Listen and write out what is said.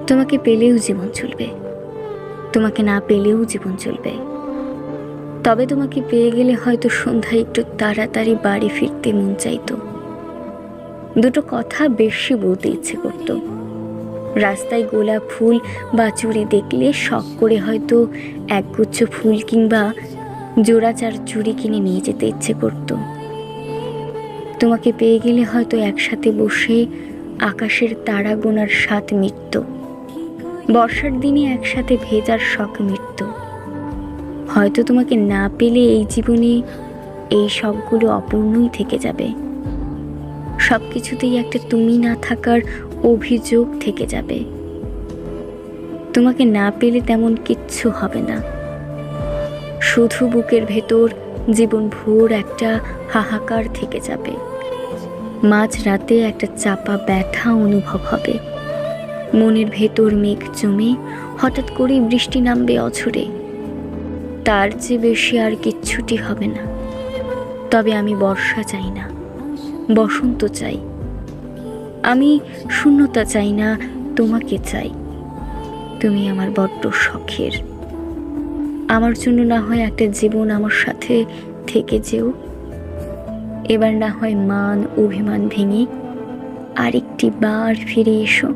তোমাকে পেলেও জীবন চলবে, তোমাকে না পেলেও জীবন চলবে। তবে তোমাকে পেয়ে গেলে হয়তো সন্ধ্যায় একটু তাড়াতাড়ি বাড়ি ফিরতে মন চাইতো। দুটো কথা বেশি বলতে ইচ্ছে করত। রাস্তায় গোলাপ ফুল বা চুড়ি দেখলে শখ করে হয়তো একগুচ্ছ ফুল কিংবা জোড়া চার চুড়ি কিনে নিয়ে যেতে ইচ্ছে করত। তোমাকে পেয়ে গেলে হয়তো একসাথে বসে আকাশের তারা গোনার স্বাদ মিটত। বর্ষার দিনে একসাথে ভেজার শখ মিটত। হয়তো তোমাকে না পেলে এই জীবনে এই শখগুলো অপূর্ণই থেকে যাবে। সব কিছুতেই একটা তুমি না থাকার অভিযোগ থেকে যাবে। তোমাকে না পেলে তেমন কিচ্ছু হবে না, শুধু বুকের ভেতর জীবন ভোর একটা হাহাকার থেকে যাবে। মাঝ রাতে একটা চাপা ব্যথা অনুভব হবে। মনের ভেতর মেঘ জমে হঠাৎ করেই বৃষ্টি নামবে অঝরে। তার চেয়ে বেশি আর কিচ্ছুটি হবে না। তবে আমি বর্ষা চাই না, বসন্ত চাই। আমি শূন্যতা চাই না, তোমাকে চাই। তুমি আমার বড্ড শখের। আমার জন্য না হয় একটা জীবন আমার সাথে থেকে যেও। এবার না হয় মান অভিমান ভেঙে আরেকটি বার ফিরে এসো।